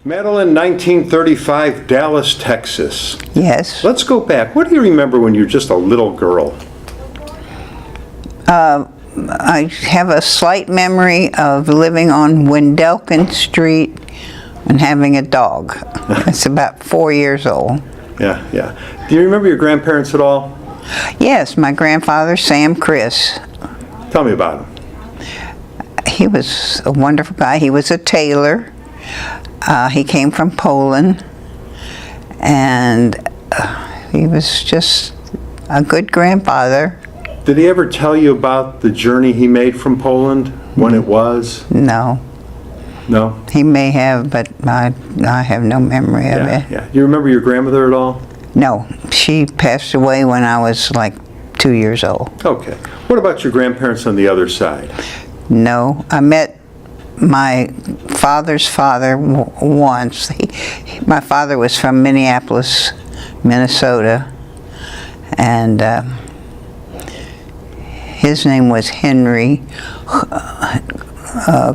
Madelyn, 1935, Dallas, Texas. Yes. Let's go back. What do you remember when you were just a little girl? I have a slight memory of living on Wendelkin Street and having a dog. It's about 4 years old. Yeah, yeah. Do you remember your grandparents at all? Yes, my grandfather, Sam Chris. Tell me about him. He was a wonderful guy. He was a tailor. He came from Poland, and he was just a good grandfather. Did he ever tell you about the journey he made from Poland, when it was? No. No? He may have, but I have no memory of it. Yeah. Do you remember your grandmother at all? No, she passed away when I was like 2 years old. Okay. What about your grandparents on the other side? No, I met my father's father once. My father was from Minneapolis, Minnesota, and his name was Henry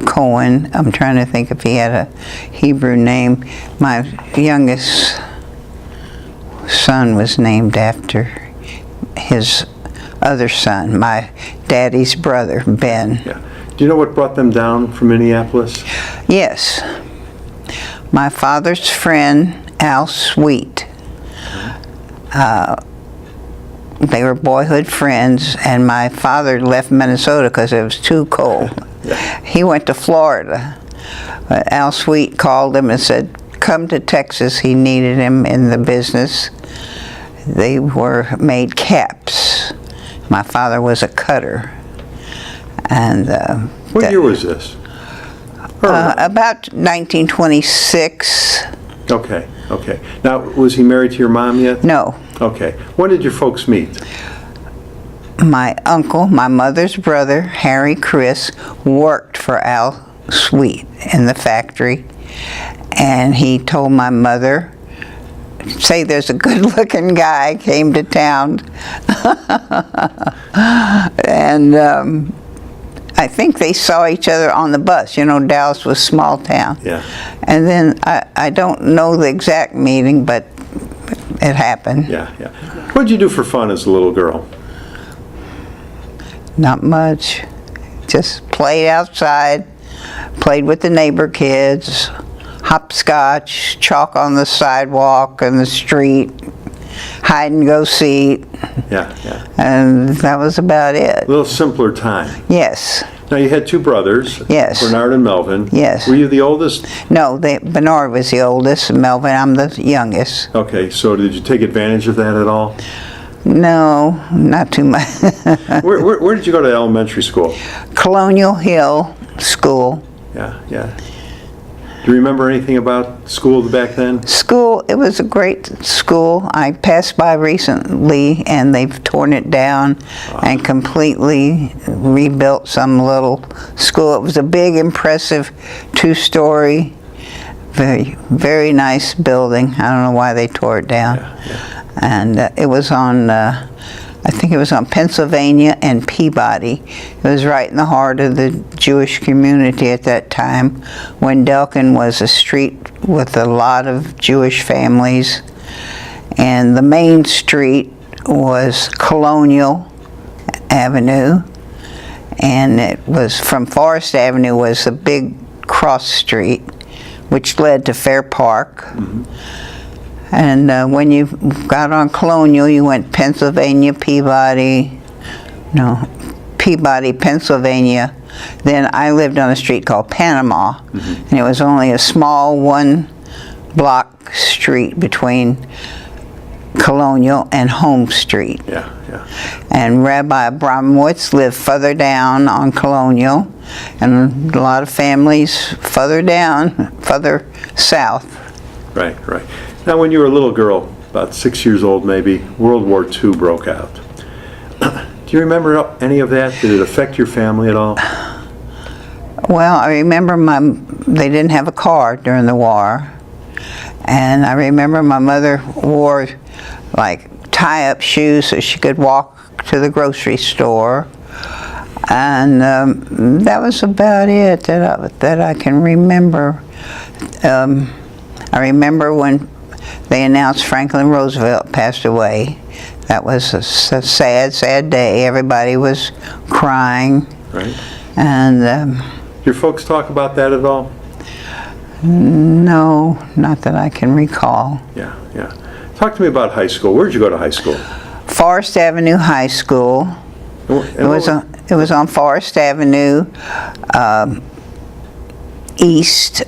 Cohen. I'm trying to think if he had a Hebrew name. My youngest son was named after his other son, my daddy's brother, Ben. Yeah. Do you know what brought them down from Minneapolis? Yes. My father's friend, Al Sweet. They were boyhood friends, and my father left Minnesota because it was too cold. Yeah. He went to Florida. But Al Sweet called him and said, come to Texas. He needed him in the business. They made caps. My father was a cutter. And what year was this? about 1926. Okay, okay. Now, was he married to your mom yet? No. Okay. When did your folks meet? My uncle, my mother's brother, Harry Chris, worked for Al Sweet in the factory. And he told my mother, say there's a good-looking guy came to town. And I think they saw each other on the bus. You know, Dallas was a small town. Yeah. And then I don't know the exact meeting, but it happened. Yeah, yeah. What did you do for fun as a little girl? Not much. Just played outside, played with the neighbor kids, hopscotch, chalk on the sidewalk and the street, hide and go seek. Yeah, yeah. And that was about it. A little simpler time. Yes. Now, you had two brothers. Yes. Bernard and Melvin. Yes. Were you the oldest? No, Bernard was the oldest, and Melvin, I'm the youngest. Okay, so did you take advantage of that at all? No, not too much. Where did you go to elementary school? Colonial Hill School. Yeah, yeah. Do you remember anything about school back then? School, it was a great school. I passed by recently and they've torn it down and completely rebuilt some little school. It was a big, impressive two-story, very, very nice building. I don't know why they tore it down. Yeah, yeah. And it was on, I think it was on Pennsylvania and Peabody. It was right in the heart of the Jewish community at that time. Wendelkin was a street with a lot of Jewish families. And the main street was Colonial Avenue. And it was from Forest Avenue was a big cross street, which led to Fair Park. Mm-hmm. And when you got on Colonial, you went Pennsylvania, Peabody, Pennsylvania. Then I lived on a street called Panama, mm-hmm. and it was only a small one-block street between Colonial and Home Street. Yeah, yeah. And Rabbi Abramowitz lived further down on Colonial, and a lot of families further down, further south. Right, right. Now, when you were a little girl, about 6 years old maybe, World War II broke out. Do you remember any of that? Did it affect your family at all? Well, I remember they didn't have a car during the war. And I remember my mother wore like tie-up shoes so she could walk to the grocery store. And that was about it that I can remember. I remember when they announced Franklin Roosevelt passed away. That was a sad, sad day. Everybody was crying. Right. And Your folks talk about that at all? no, not that I can recall. Yeah, yeah. Talk to me about high school. Where did you go to high school? Forest Avenue High School. It was on Forest Avenue, East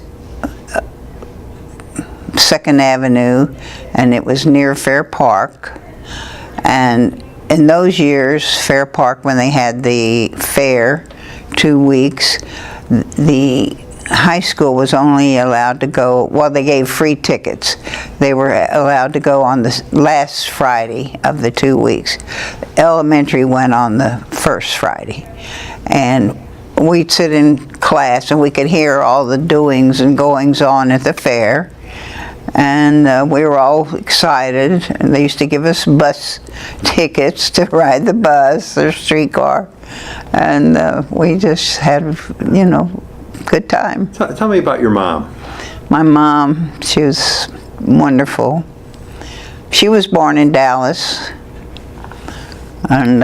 2nd Avenue, and it was near Fair Park. And in those years, Fair Park, when they had the fair, 2 weeks, the high school was only allowed to go, well, they gave free tickets. They were allowed to go on the last Friday of the 2 weeks. Elementary went on the first Friday. And we'd sit in class and we could hear all the doings and goings on at the fair. And we were all excited. And they used to give us bus tickets to ride the bus or streetcar. And we just had, you know, good time. Tell me about your mom. My mom, she was wonderful. She was born in Dallas, and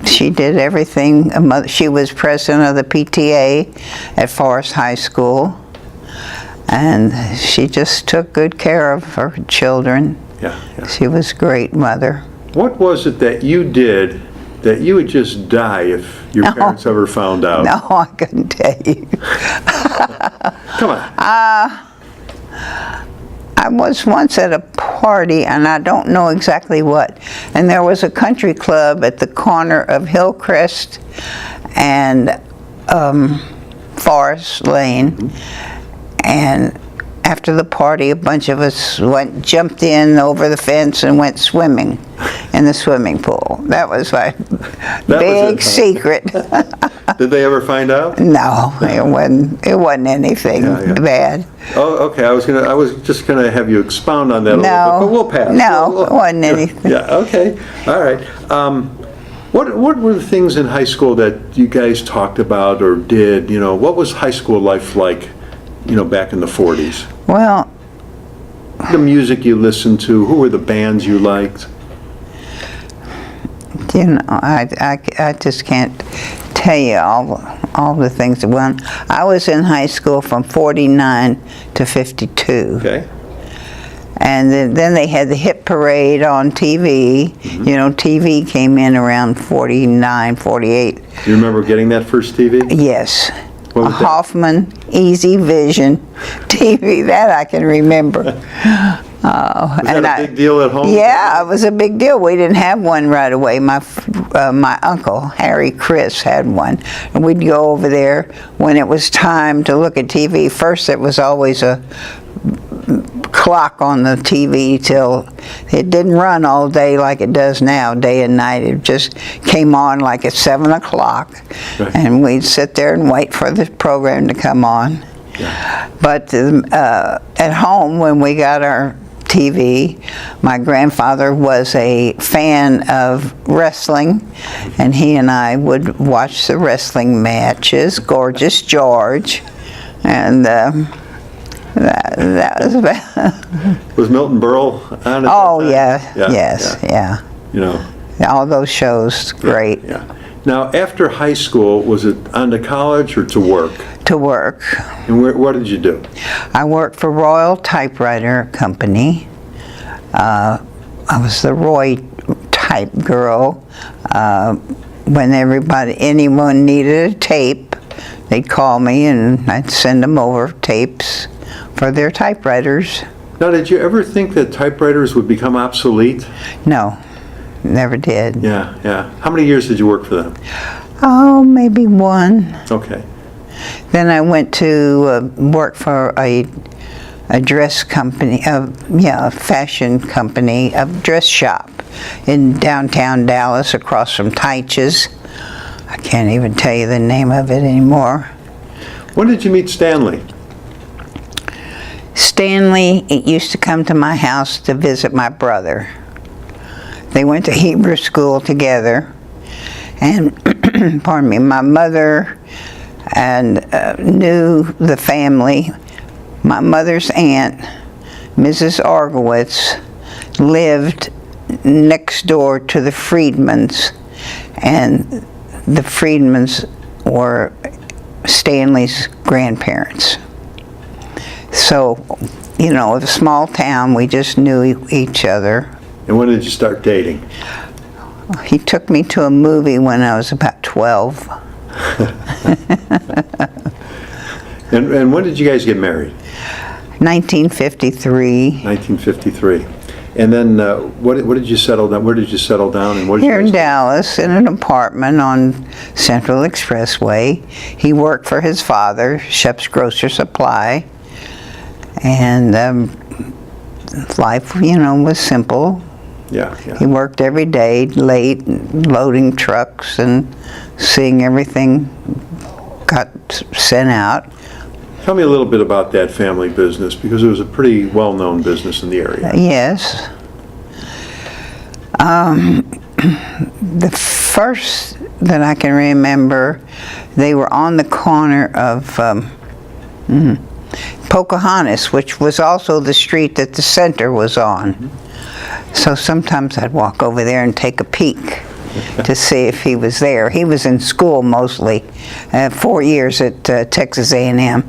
she did everything. She was president of the PTA at Forest High School, and she just took good care of her children. Yeah, yeah. She was a great mother. What was it that you did that you would just die if your parents ever found out? No, I couldn't tell you. Come on. I was once at a party, and I don't know exactly what, and there was a country club at the corner of Hillcrest and Forest Lane, and after the party, a bunch of us jumped in over the fence and went swimming in the swimming pool. That was my big secret. Did they ever find out? No, it wasn't anything bad. Oh, okay. I was just gonna have you expound on that a little bit, but we'll pass. No, it wasn't anything. Yeah. Okay. All right. What were the things in high school that you guys talked about or did? You know, what was high school life like? You know, back in the 40s. Well, the music you listened to, who were the bands you liked? You know, I just can't tell you all the things. Well, I was in high school from 49 to 52. Okay. And then they had the hit parade on TV. Mm-hmm. You know, TV came in around 49, 48. Do you remember getting that first TV? Yes. What was that? Hoffman Easy Vision TV, that I can remember. Was that a big deal at home? Yeah, it was a big deal. We didn't have one right away. My uncle, Harry Chris, had one. And we'd go over there when it was time to look at TV. First, it was always a clock on the TV till it didn't run all day like it does now, day and night. It just came on like at 7 o'clock. Right. And we'd sit there and wait for the program to come on. Yeah. But at home, when we got our TV, my grandfather was a fan of wrestling, and he and I would watch the wrestling matches, Gorgeous George, and that was about. Was Milton Berle on it? Oh yeah. You know, all those shows, great. Yeah. Now, after high school, was it on to college or to work? To work. And what did you do? I worked for Royal Typewriter Company. I was the Roy type girl. When anyone needed a tape, they'd call me and I'd send them over tapes for their typewriters. Now, did you ever think that typewriters would become obsolete? No, never did. Yeah, yeah. How many years did you work for them? Oh, maybe one. Okay. Then I went to work for a dress company, a fashion company, a dress shop in downtown Dallas across from Tyches. I can't even tell you the name of it anymore. When did you meet Stanley? Stanley used to come to my house to visit my brother. They went to Hebrew school together, and pardon me, my mother and knew the family My mother's aunt, Mrs. Argowitz, lived next door to the Friedmans, and the Friedmans were Stanley's grandparents. So, you know, a small town, we just knew each other. And when did you start dating? He took me to a movie when I was about 12. And when did you guys get married? 1953. 1953. And then what did you settle down? Where did you settle down? And what did Here you in guys Dallas, in an apartment on Central Expressway. He worked for his father, Schepps Grocer Supply. And life, you know, was simple. Yeah. He worked every day, late, loading trucks and seeing everything got sent out. Tell me a little bit about that family business, because it was a pretty well-known business in the area. Yes. The first that I can remember, they were on the corner of Pocahontas, which was also the street that the center was on. So sometimes I'd walk over there and take a peek to see if he was there. He was in school mostly, 4 years at Texas A&M.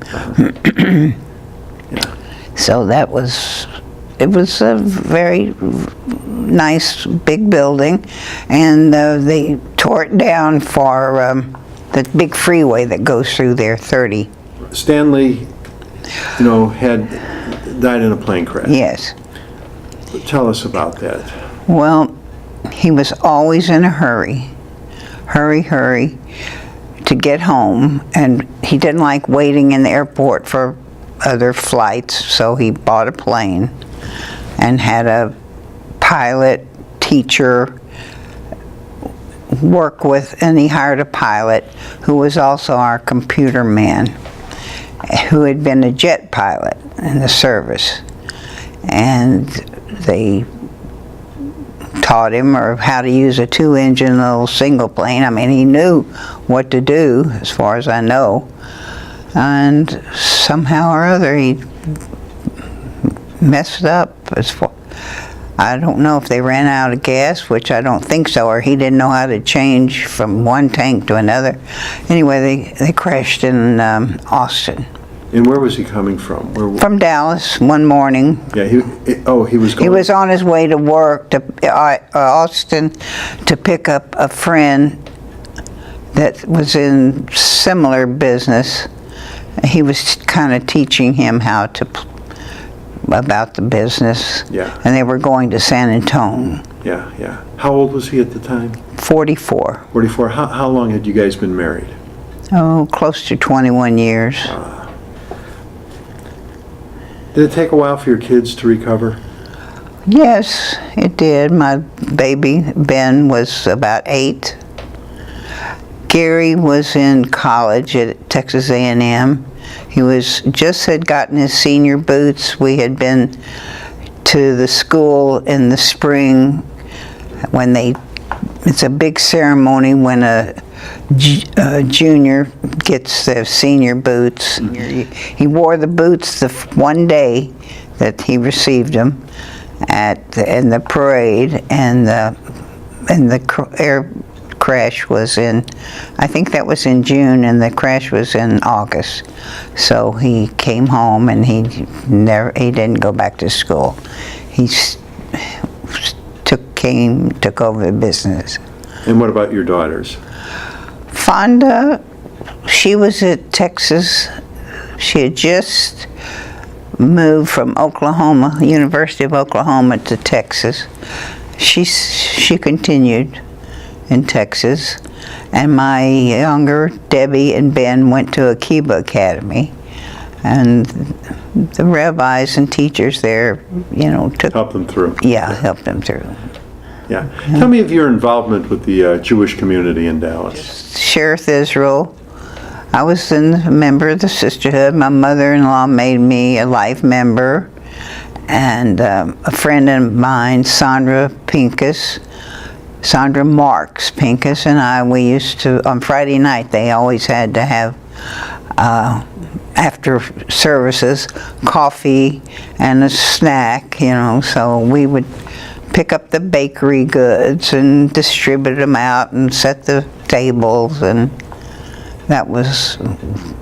So it was a very nice big building, and they tore it down for the big freeway that goes through there, 30. Stanley, you know, had died in a plane crash. Yes. Tell us about that. Well, he was always in a hurry to get home, and he didn't like waiting in the airport for other flights, so he bought a plane and had a pilot teacher work with, and he hired a pilot who was also our computer man, who had been a jet pilot in the service, and they taught him how to use a 2-engine little single plane. I mean, he knew what to do, as far as I know, and somehow or other he messed up. I don't know if they ran out of gas, which I don't think so, or he didn't know how to change from one tank to another. Anyway, they crashed in Austin. And where was he coming from? From Dallas one morning. Yeah, he was going. He was on his way to work to Austin to pick up a friend that was in similar business. He was kind of teaching him about the business. Yeah. And they were going to San Antonio. Yeah. How old was he at the time? 44. 44. How long had you guys been married? Oh, close to 21 years. Did it take a while for your kids to recover? Yes, it did. My baby, Ben, was about 8. Gary was in college at Texas A&M. He had gotten his senior boots. We had been to the school in the spring when it's a big ceremony when a junior gets their senior boots. He wore the boots the one day that he received them in the parade, and the air crash was I think that was in June, and the crash was in August. So he came home, and he didn't go back to school. He took over the business. And what about your daughters? Fonda, she was at Texas. She had just moved from Oklahoma, University of Oklahoma, to Texas. She continued in Texas, and my younger Debbie and Ben went to Akiba Academy, and the rabbis and teachers there, helped them through. Yeah, helped them through. Yeah. Tell me of your involvement with the Jewish community in Dallas. Sheriff Israel. I was a member of the sisterhood. My mother-in-law made me a life member, and a friend of mine, Sandra Marks Pincus, and we used to, on Friday night, they always had to have after services, coffee and a snack, you know, so we would pick up the bakery goods and distribute them out and set the tables, and that was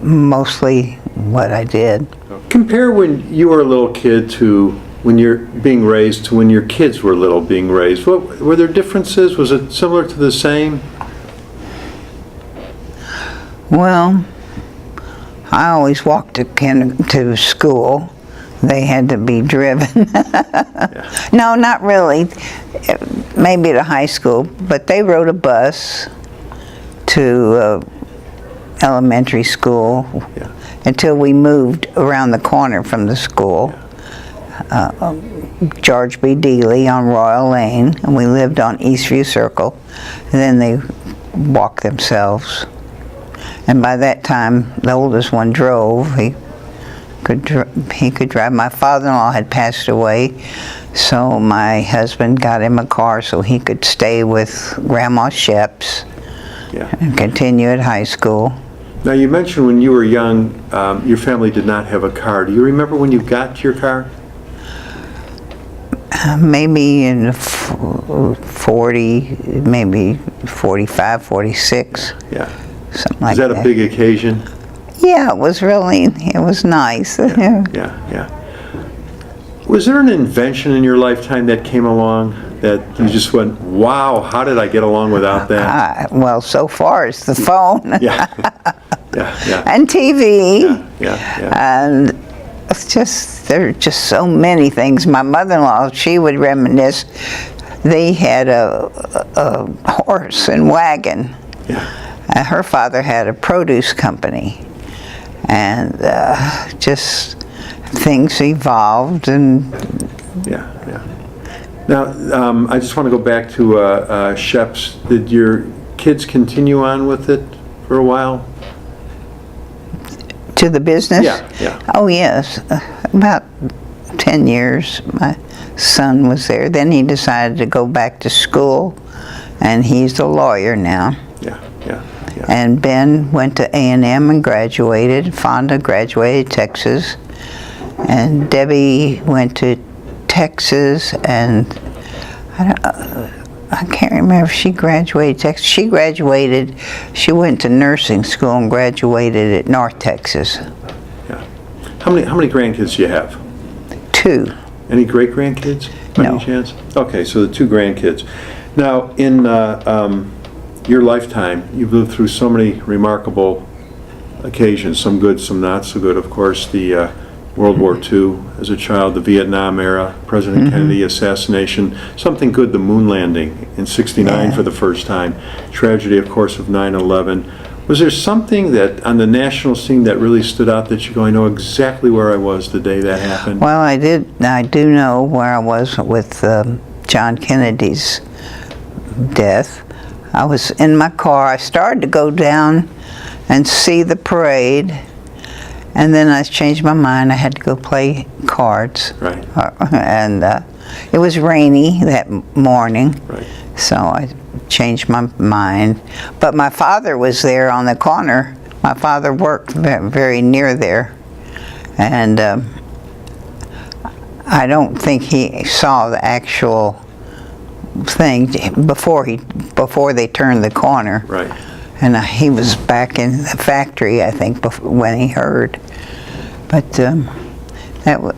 mostly what I did. Compare when you were a little kid to when you're being raised to when your kids were little being raised. What were there differences? Was it similar to the same? Well, I always walked to school. They had to be driven. Yeah. No, not really. Maybe to high school, but they rode a bus to elementary school Yeah. until we moved around the corner from the school. George B. Dealey on Royal Lane, and we lived on Eastview Circle. And then they walked themselves. And by that time, the oldest one drove. He could drive. My father-in-law had passed away, so my husband got him a car so he could stay with Grandma Schepps Yeah. and continue at high school. Now, you mentioned when you were young, your family did not have a car. Do you remember when you got your car? Maybe in 40, maybe 45, 46, Yeah. something like Is that. that a big occasion? Yeah, it was nice. Yeah, yeah. Was there an invention in your lifetime that came along that you just went, wow, how did I get along without that? Well, so far it's the phone. Yeah. Yeah. And TV. Yeah. And it's just, there are just so many things. My mother-in-law, she would reminisce, they had a horse and wagon. Yeah. Her father had a produce company. And just things evolved, and Yeah. Now, I just want to go back to Schepps. Did your kids continue on with it for a while? to the business? Yeah. Oh, yes. About 10 years, my son was there. Then he decided to go back to school, and he's a lawyer now. Yeah. And Ben went to A&M and graduated. Fonda graduated Texas. And Debbie went to Texas, and I can't remember if she graduated Texas. She went to nursing school and graduated at North Texas. Yeah. How many grandkids do you have? 2. Any great grandkids? By No. any chance? Okay, so the 2 grandkids. Now, in your lifetime, you've lived through so many remarkable occasions, some good, some not so good. Of course, the World War II as a child, the Vietnam era, President Kennedy assassination, something good, the moon landing in '69 for the first time, tragedy, of course, of 9/11. Was there something that on the national scene that really stood out that you go, I know exactly where I was the day that happened? Well, I do know where I was with John Kennedy's death. I was in my car. I started to go down and see the parade, and then I changed my mind. I had to go play cards. Right. And it was rainy that morning, Right. so I changed my mind. But my father was there on the corner. My father worked very near there, and I don't think he saw the actual thing before they turned the corner. Right. And he was back in the factory, I think, when he heard. But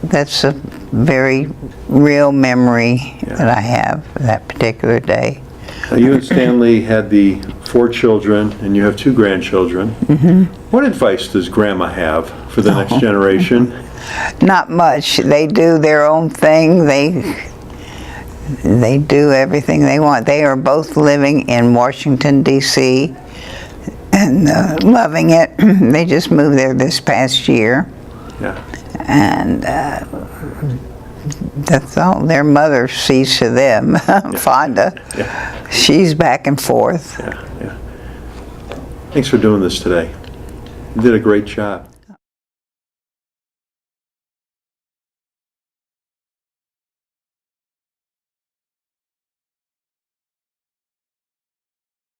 that's a very real memory that I have of that particular day. Now, you and Stanley had the 4 children, and you have 2 grandchildren. What advice does Grandma have for the next generation? Not much. They do their own thing. They do everything they want. They are both living in Washington, D.C., and loving it. They just moved there this past year. Yeah. And that's all their mother sees to them. Fonda. Yeah. She's back and forth. Yeah. Thanks for doing this today. You did a great job.